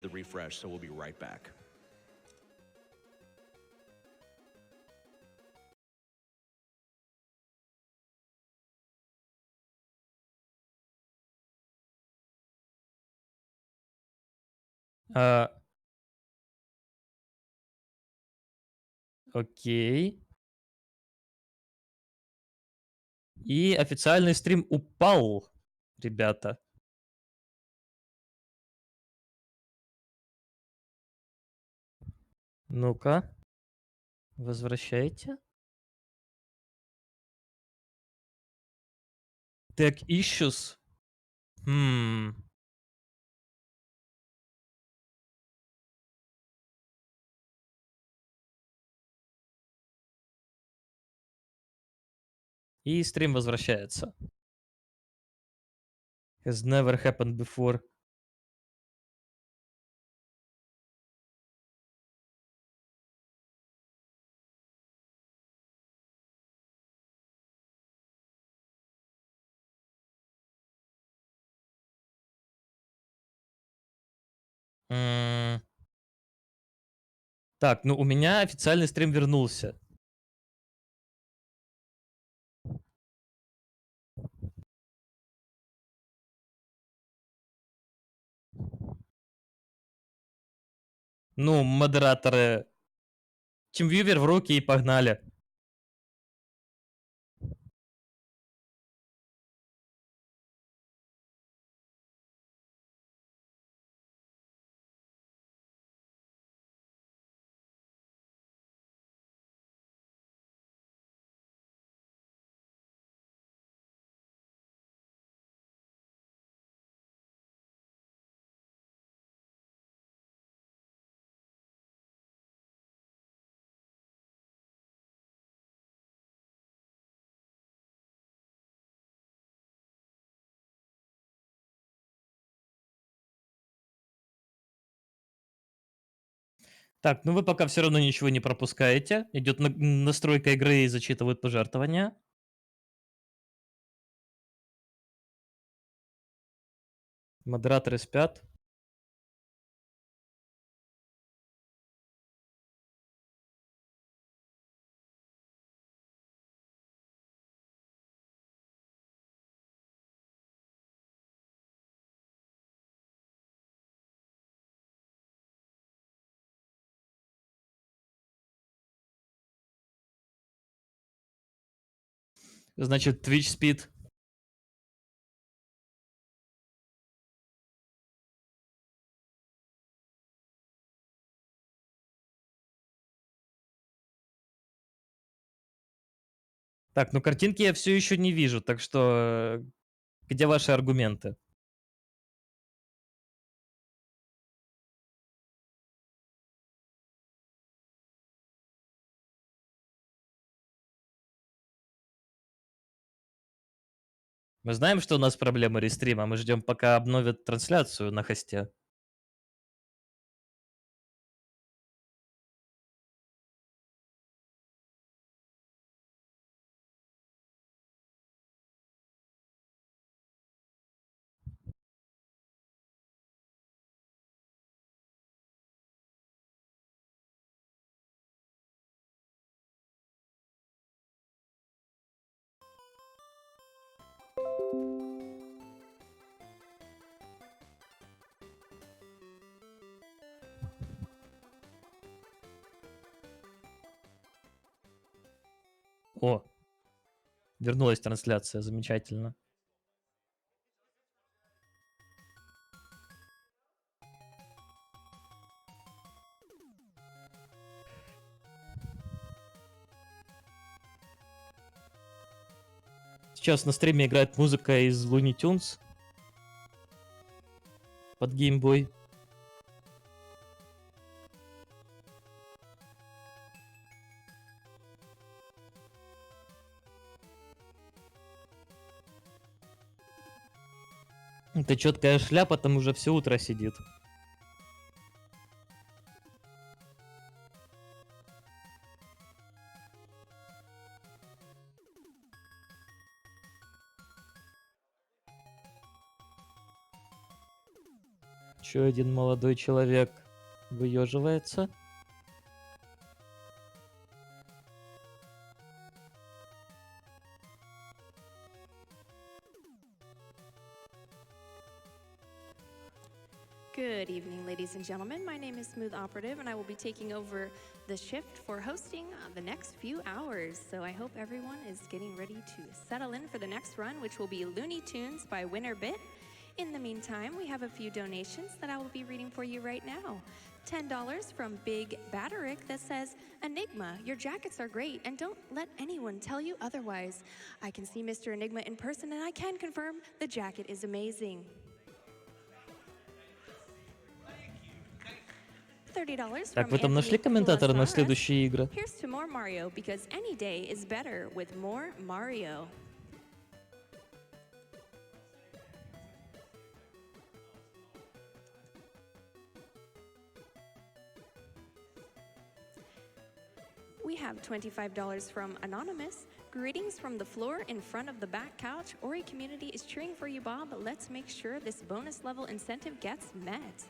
the refresh, so we'll be right back. Окей. И официальный стрим упал, ребята. Ну-ка, возвращайте. Tech issues. И стрим возвращается. Has never happened before. Так, ну у меня официальный стрим вернулся. Ну, модераторы. TeamViewer в руки и погнали. Так, ну вы пока все равно ничего не пропускаете. Идет настройка игры и зачитывают пожертвования. Модераторы спят. Значит, Twitch спит. Так, ну картинки я все еще не вижу, так что где ваши аргументы? Мы знаем, что у нас проблема рестрима, мы ждем, пока обновят трансляцию на хосте. О, вернулась трансляция, замечательно. Сейчас на стриме играет музыка из Looney Tunes под геймбой. Это четкая шляпа, там уже все утро сидит. Еще один молодой человек выеживается. Good evening, ladies and gentlemen. My name is Smooth Operative, and I will be taking over the shift for hosting the next few hours. So I hope everyone is getting ready to settle in for the next run, which will be Looney Tunes by Winner Bit. In the meantime, we have a few donations that I will be reading for you right now. $10 from Big Batterick that says, Enigma, your jackets are great, and don't let anyone tell you otherwise. I can see Mr. Enigma in person, and I can confirm the jacket is amazing. $30 Так, from вы там нашли Anthony комментатора на Colasaurus. следующие игры? Here's to more Mario, because any day is better with more Mario. We have $25 from Anonymous. Greetings from the floor in front of the back couch. Ori community is cheering for you, Bob. Let's make sure this bonus level incentive gets met.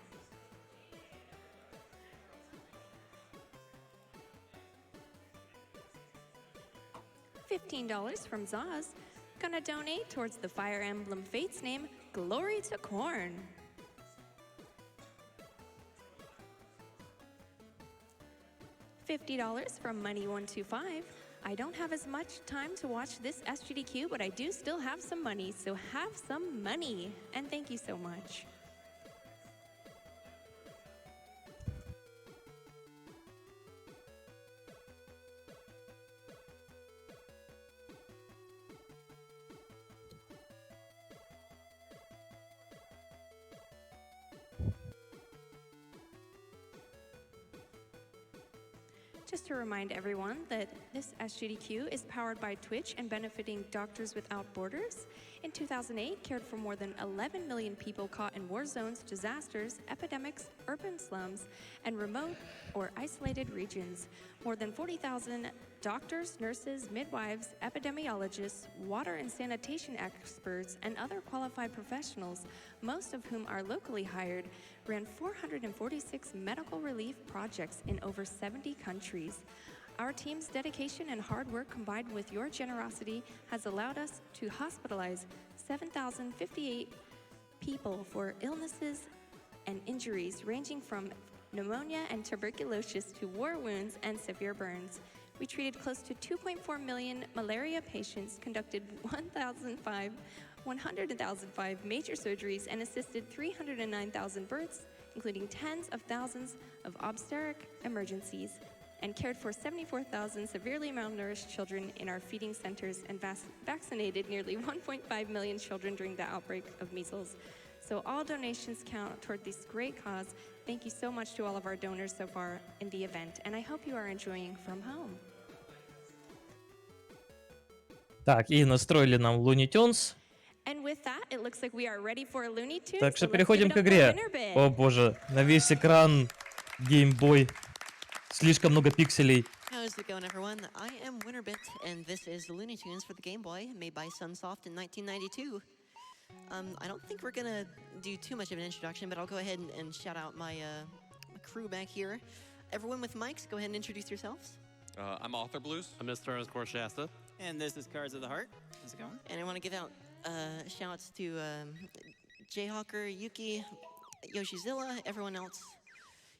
$15 from Zaz. Gonna donate towards the Fire Emblem Fates name, Glory to Corn. $50 from Money125. I don't have as much time to watch this SGDQ, but I do still have some money, so have some money. And thank you so much. Just to remind everyone that this SGDQ is powered by Twitch and benefiting Doctors Without Borders. In 2008, cared for more than 11 million people caught in war zones, disasters, epidemics, urban slums, and remote or isolated regions. More than 40,000 doctors, nurses, midwives, epidemiologists, water and sanitation experts, and other qualified professionals, most of whom are locally hired, ran 446 medical relief projects in over 70 countries. Our team's dedication and hard work combined with your generosity has allowed us to hospitalize 7,058 people for illnesses and injuries ranging from pneumonia and tuberculosis to war wounds and severe burns. We treated close to 2.4 million malaria patients, conducted 105 major surgeries, and assisted 309,000 births, including tens of thousands of obstetric emergencies, and cared for 74,000 severely malnourished children in our feeding centers and vaccinated nearly 1.5 million children during the outbreak of measles. So all donations count toward this great cause. Thank you so much to all of our donors so far in the event, and I hope you are enjoying from home. Так, и настроили нам Looney Tunes. And with that, it looks like we are ready for Looney Tunes. Так что So let's переходим give к it up for игре. Winnerbit. О боже, на весь экран Game Boy. Слишком много пикселей. How's it going, everyone? I am Winnerbit, and this is Looney Tunes for the Game Boy, made by Sunsoft in 1992. I don't think we're gonna do too much of an introduction, but I'll go ahead and shout out my crew back here. Everyone with mics, go ahead and introduce yourselves. I'm Author Blues. I'm Mr. Ernest Shasta. And this is Cards of the Heart. How's it going? And I want to give out shout-outs to Jayhawker, Yuki, Yoshizilla, everyone else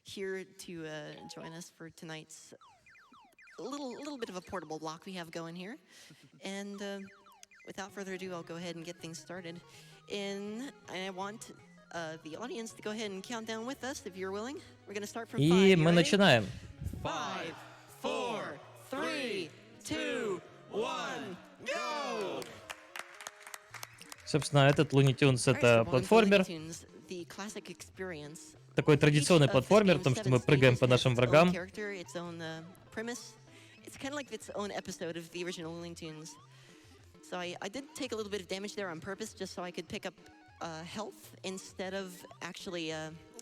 here to join us for tonight's little bit of a portable block we have going here. And without further ado, I'll go ahead and get things started. And I want the audience to go ahead and count down with us if you're willing. We're going to start from 5. И You мы ready? начинаем. 5, 4, 3, 2, 1, go! Собственно, этот Looney Tunes — это платформер. The classic experience. Такой традиционный платформер, в том, что мы прыгаем по нашим врагам. Its own premise. It's kind of like its own episode of the original Looney Tunes. So I did take a little bit of damage there on purpose, just so I could pick up health instead of actually.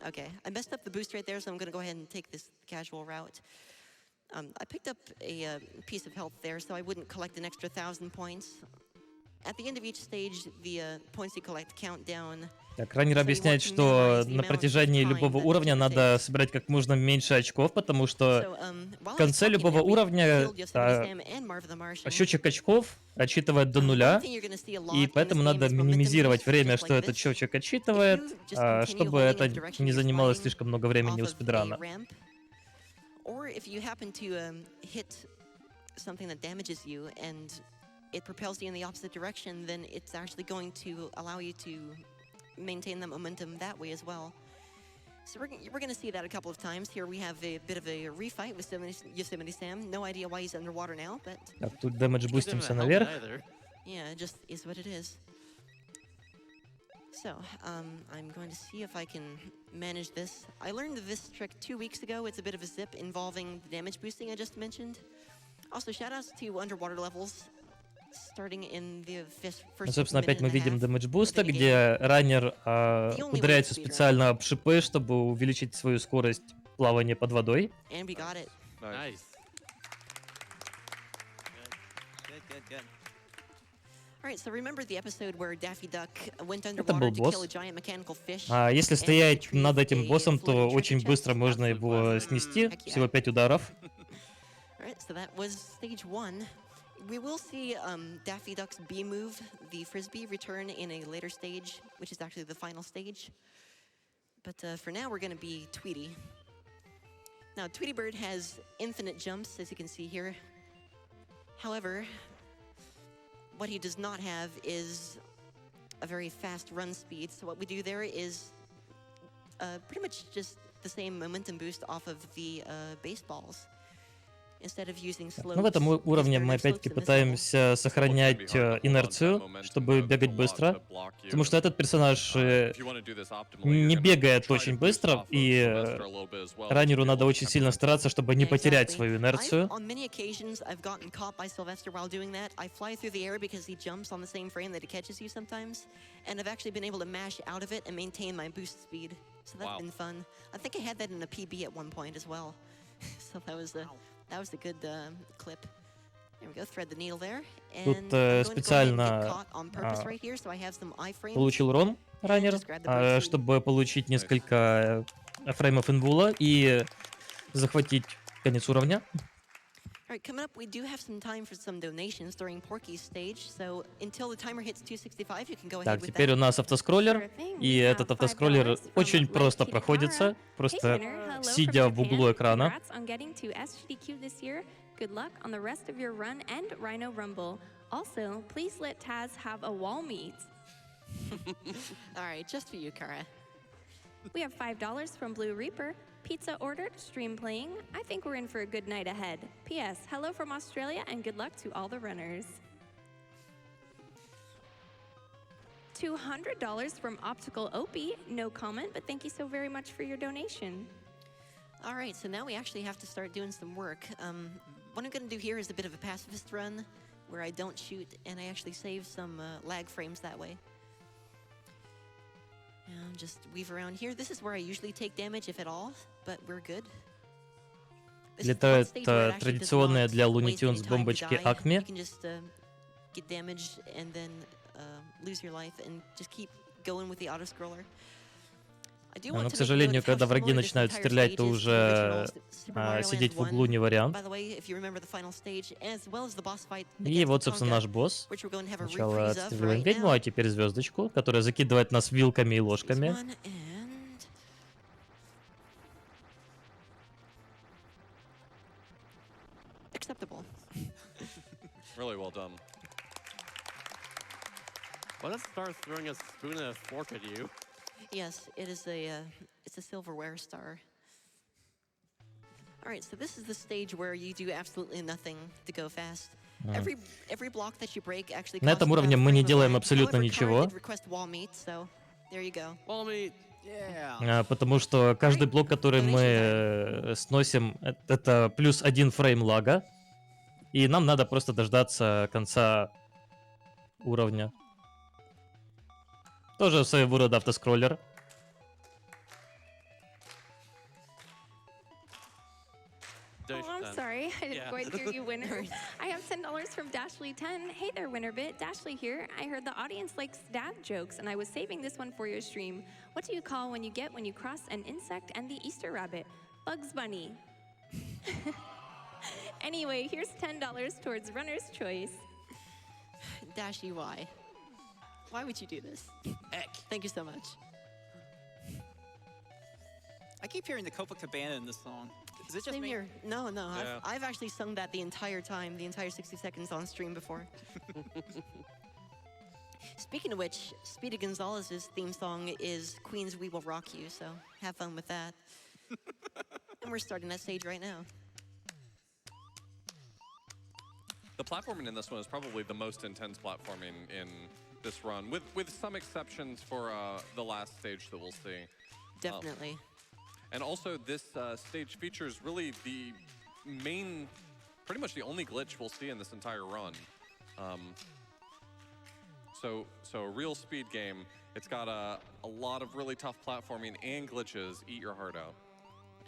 Okay, I messed up the boost right there, so I'm going to go ahead and take this casual route. I picked up a piece of health there, so I wouldn't collect an extra 1,000 points. At the end of each stage, the points you collect count down Так, раннер объясняет, что на протяжении любого уровня надо собирать как можно меньше очков, потому что в конце любого уровня счетчик очков отсчитывает до нуля, и поэтому надо минимизировать время, что этот счетчик отсчитывает, чтобы это не занимало слишком много времени у спидрана. It propels you in the opposite direction, then it's actually going to allow you to maintain the momentum that way as well. So we're going to see that a couple of times. Here we have a bit of a refight with Yosemite Sam. No idea why he's underwater now, but... Так, тут дэмэдж бустимся наверх. Yeah, it just is what it is. So, I'm going to see if I can manage this. I learned this trick 2 weeks ago. It's a bit of a zip involving the damage boosting I just mentioned. Also, shoutouts to underwater levels. Собственно, опять мы видим дэмэдж буста, где раннер ударяется специально об шипы, чтобы увеличить свою скорость плавания под водой. Это был босс. Если стоять над этим боссом, то очень быстро можно его снести. Всего 5 ударов. We will see Daffy Duck's B move, the frisbee, return in a later stage, which is actually the final stage. But for now, we're going to be Tweety. Now, Tweety Bird has infinite jumps, as you can see here. However, what he does not have is a very fast run speed. So what we do there is pretty much just the same momentum boost off of the baseballs. Ну, в этом уровне мы опять-таки пытаемся сохранять инерцию, чтобы бегать быстро, потому что этот персонаж не бегает очень быстро, и раннеру надо очень сильно стараться, чтобы не потерять свою инерцию. That was a good clip. There we go, thread the needle there. Тут специально получил урон раннер, чтобы получить несколько фреймов инвула и захватить конец уровня. Alright, coming up, we do have some time for some donations during Porky's stage, so until the timer hits 265, you can go ahead with that. Так, теперь у нас автоскроллер, и этот автоскроллер очень просто проходится, просто сидя в углу экрана. Good luck on the rest of your run and Rhino Rumble. Also, please let Taz have a wall meet. Alright, just for you, Kara. We have $5 from Blue Reaper. Pizza ordered, stream playing. I think we're in for a good night ahead. P.S. Hello from Australia and good luck to all the runners. $200 from Optical Opie. No comment, but thank you so very much for your donation. All right, so now we actually have to start doing some work. What I'm going to do here is a bit of a pacifist run, where I don't shoot and I actually save some lag frames that way. And just weave around here. This is where I usually take damage, if at all, but we're good. Летают традиционные для Looney Tunes бомбочки Acme. Get damaged and then lose your life and just keep going with the auto scroller. Но, к сожалению, когда враги начинают стрелять, то уже сидеть в углу не вариант. И вот, собственно, наш босс. Сначала отстреливаем ведьму, а теперь звездочку, которая закидывает нас вилками и ложками. Really well done. Well, let's start throwing a spoon and a fork at you. Yes, it is it's a silverware star. All right, so this is the stage where you do absolutely nothing to go fast. Every block that you break actually. На этом уровне мы не делаем абсолютно ничего. Потому что каждый блок, который мы сносим, это плюс 1 фрейм лага. И нам надо просто дождаться конца уровня. Тоже своего рода автоскроллер. Dash Oh, I'm 10. sorry. I didn't Yeah. quite hear you, winner. I have $10 from Dashley10. Hey there, Winnerbit. Dashley here. I heard the audience likes dad jokes, and I was saving this one for your stream. What do you call when you cross an insect and the Easter rabbit? Bugs Bunny. Anyway, here's $10 towards Runner's Choice. Dashy, why? Why would you do this? Heck. Thank you so much. I keep hearing the Copacabana in this song. Is it just Same me? here. No, Yeah. I've actually sung that the entire time, the entire 60 seconds on stream before. Speaking of which, Speedy Gonzales' theme song is Queen's We Will Rock You, so have fun with that. And we're starting that stage right now. The platforming in this one is probably the most intense platforming in this run, with some exceptions for the last stage that we'll see. Definitely. And also, this stage features really the main, pretty much the only glitch we'll see in this entire run. So a real speed game. It's got a lot of really tough platforming and glitches. Eat your heart out.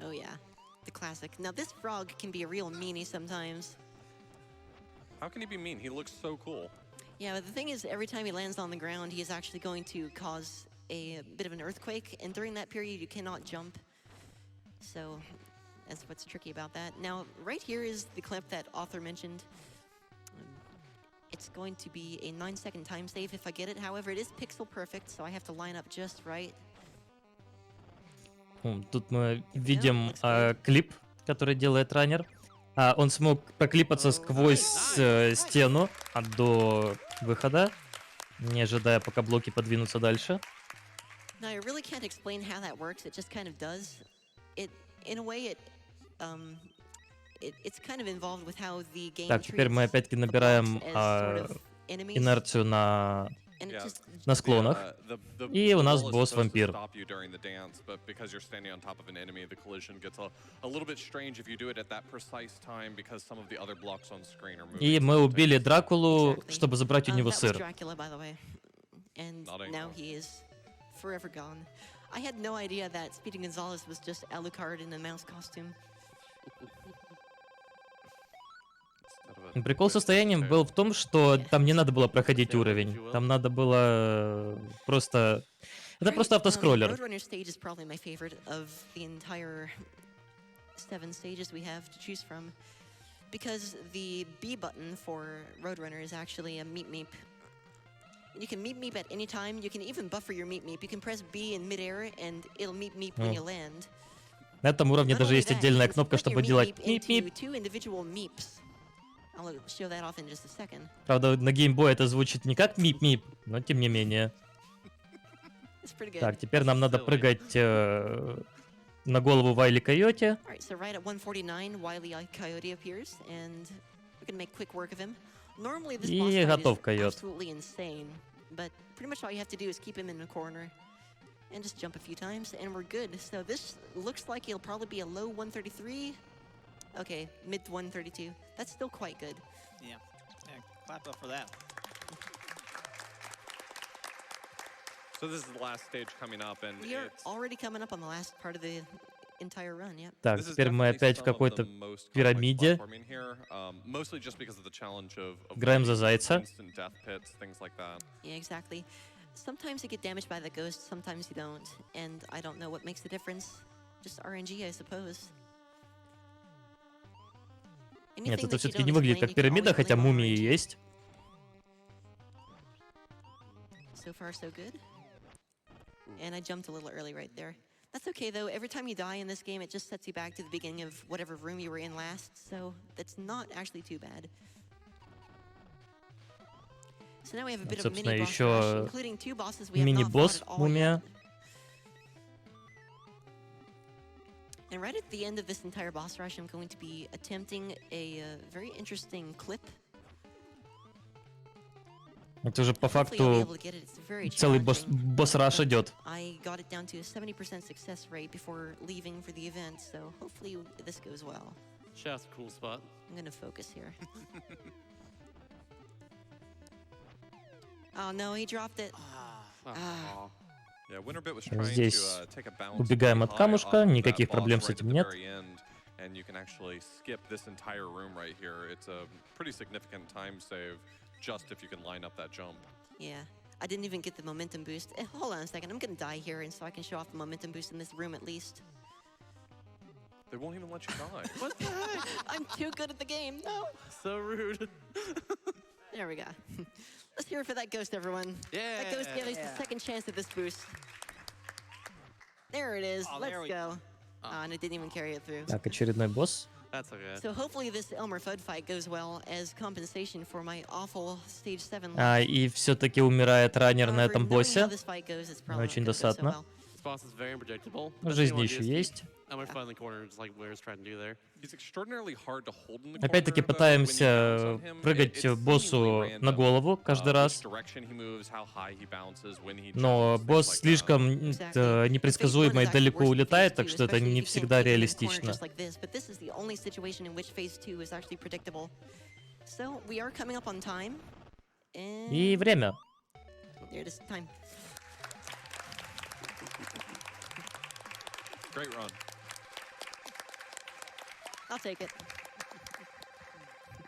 Oh yeah, the classic. Now this frog can be a real meanie sometimes. How can he be mean? He looks so cool. Yeah, but the thing is, every time he lands on the ground, he is actually going to cause a bit of an earthquake, and during that period, you cannot jump. So that's what's tricky about that. Now, right here is the clip that author mentioned. It's going to be a 9-second time save if I get it. However, it is pixel perfect, so I have to line up just right. Тут мы видим клип, который делает раннер. Он смог проклипаться сквозь стену до выхода, не ожидая, пока блоки подвинутся дальше. Now, I really can't explain how that works. It just kind of does. In a way, it's kind of involved with how the game Так, теперь мы опять-таки набираем инерцию на склонах. И у нас босс-вампир. И мы убили Дракулу, чтобы забрать у него сыр. And now he is forever gone. I had no idea that Speedy Gonzales was just Alucard in a mouse costume. Прикол с состоянием был в том, что там не надо было проходить уровень. Там надо было просто... Это просто автоскроллер. Roadrunner stage is probably my favorite of the entire 7 stages we have to choose from. Because the B button for Roadrunner is actually a meep meep. You can meep meep at any time. You can even buffer your meep meep. You can press B in midair and it'll meep meep when you land. На этом уровне даже есть отдельная кнопка, чтобы делать мип-мип. Правда, на геймбое это звучит не как мип-мип, но тем не менее. Так, теперь нам надо прыгать на голову Вайли Койоте. И готов койот. And just jump a few times, and we're good. So this looks like it'll probably be a low 133. Okay, mid 132. That's still quite good. Yeah, clap up for that. So this is the last stage coming up, and we are already coming up on the last part of the entire run. Yep. Так, теперь мы опять в какой-то пирамиде. Играем за зайца. Yeah, exactly. Sometimes you get damaged by the ghost, sometimes you don't, and I don't know what makes the difference. Just RNG, I suppose. Нет, это все-таки не выглядит как пирамида, хотя мумии есть. So far, so good. And I jumped a little early right there. That's okay though. Every time you die in this game, it just sets you back to the beginning of whatever room you were in last. So that's not actually too bad. So now we have a bit of mini boss rush, including 2 bosses we have not fought at all yet. And right at the end of this entire boss rush, I'm going to be attempting a very interesting clip. Это уже по факту целый босс-раш идет. I got it down to a 70% success rate before leaving for the event, so hopefully this goes well. Shaft's a cool spot. I'm gonna focus here. Oh no, he dropped it. Здесь убегаем от камушка, никаких проблем с этим нет. and you can actually skip this entire room right here. It's a pretty significant time save just if you can line up that jump. Yeah, I didn't even get the momentum boost. Hold on a second, I'm gonna die here, and so I can show off the momentum boost in this room at least. They won't even let you die. What the heck? I'm too good at the game. No. So rude. There we go. Let's hear it for that ghost, everyone. Yeah. That ghost gave us the second chance at this boost. There it is. Oh, Let's there we go. Oh, and it didn't even carry it through. Так, очередной босс. That's okay. So hopefully this Elmer Fudd fight goes well as compensation for my awful stage 7 loss. И все-таки умирает раннер на However, этом knowing how боссе. this fight goes, it's probably Очень not gonna go so досадно. well. This boss is very unpredictable. Жизни еще есть. Elmer Fudd in the corner, just like Blair's trying to do there. He's extraordinarily hard to hold in the Опять-таки corner, though, when you пытаемся bounce on him, прыгать it's боссу seemingly на random, голову каждый which раз. direction he moves, how high he bounces, when he Но jumps, босс things like that. слишком Exactly. непредсказуемо и Phase one is actually далеко worse than улетает, phase так two, что это especially не if you can't всегда keep it in the corner реалистично. just like this. But this is the only situation in which phase 2 is actually predictable. So we are coming up on time. And И время. there it is, time. Great run. I'll take it.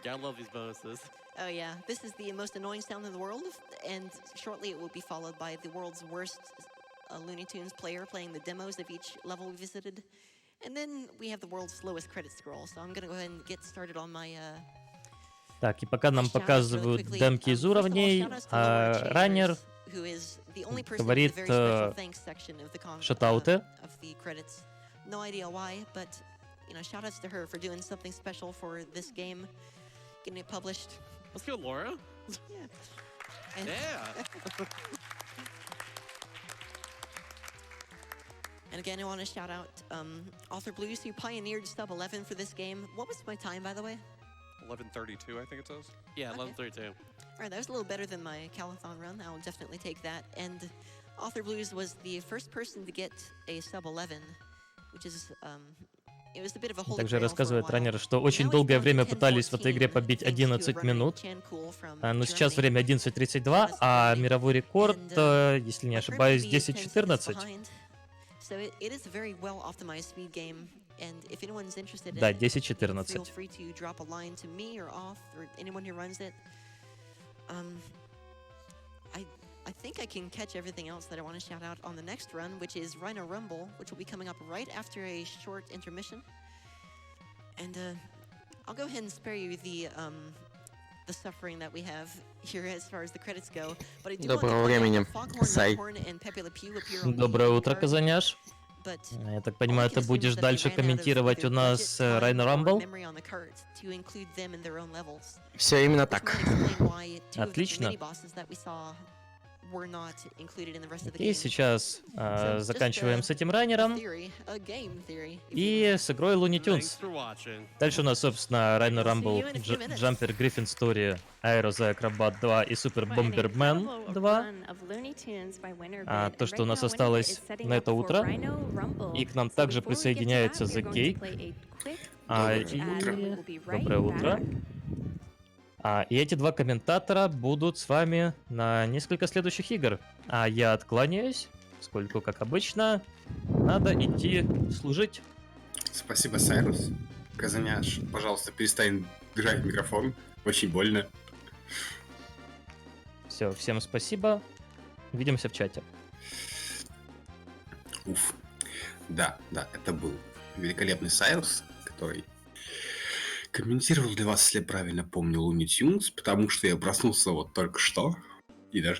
Gotta love these bonuses. Oh yeah, this is the most annoying sound in the world, and shortly it will be followed by the world's worst Looney Tunes player playing the demos of each level we visited. And then we have the world's slowest credit scroll, so I'm gonna go ahead and get started on my Так, и пока нам shout-outs really показывают quickly. демки из First of all, уровней, shout-outs to Laura Chambers, раннер who is the only person говорит, with a very special thanks section of the шатауты. of the credits. No idea why, but you know, shout outs to her for doing something special for this game, getting it published. Let's go, Laura. Yeah. And Yeah. And again, I want to shout out Author Blues, who pioneered sub 11 for this game. What was my time, by the way? 11:32, I think it says. Yeah, Okay. 11:32. All right, that was a little better than my Calathon run. I'll definitely take that. And Author Blues was the first person to get a sub 11, which is it was a bit of a holy Также grail for a рассказывает while. раннер, что Now очень it's долгое down to время пытались в этой игре 10:14, побить thanks to 11 Runner минут. Chancool from Но сейчас Germany. время 11:32, а мировой рекорд, если не My ошибаюсь, current PB is 10 seconds 10:14. behind. So it is a very well optimized speed game, and if anyone's interested Да, in it, feel 10:14. free to drop a line to me or off or anyone who runs it. I think I can catch everything else that I want to shout out on the next run, which is Rhino Rumble, which will be coming up right after a short intermission. And I'll go ahead and spare you the suffering that we have here as far as the credits go. But I do want to Доброго point out времени, that Foghorn Сай. Leghorn and Pepe Le Pew appear on Доброе the утро, card, Казаняш. but Я так понимаю, ты будешь дальше комментировать у нас Райна Рамбл? Все именно так. Отлично. И сейчас заканчиваем с этим раннером и с игрой Looney Thanks Tunes. for watching. Дальше у нас, собственно, Райна Рамбл, Джампер Гриффин Стори, Аэро The Acrobat 2 и Супер Бомбермен 2. А то, что у нас осталось на это утро. И к нам также присоединяется The Cake. Доброе утро. И эти два комментатора будут с вами на несколько следующих игр. А я откланяюсь, поскольку, как обычно, надо идти служить. Спасибо, Сайрус. Казаняш, пожалуйста, перестань держать микрофон. Очень больно. Все, всем спасибо. Увидимся в чате. Уф. Да, это был великолепный Сайрус, который комментировал для вас, если я правильно помню, Looney Tunes, потому что я проснулся вот только что и даже не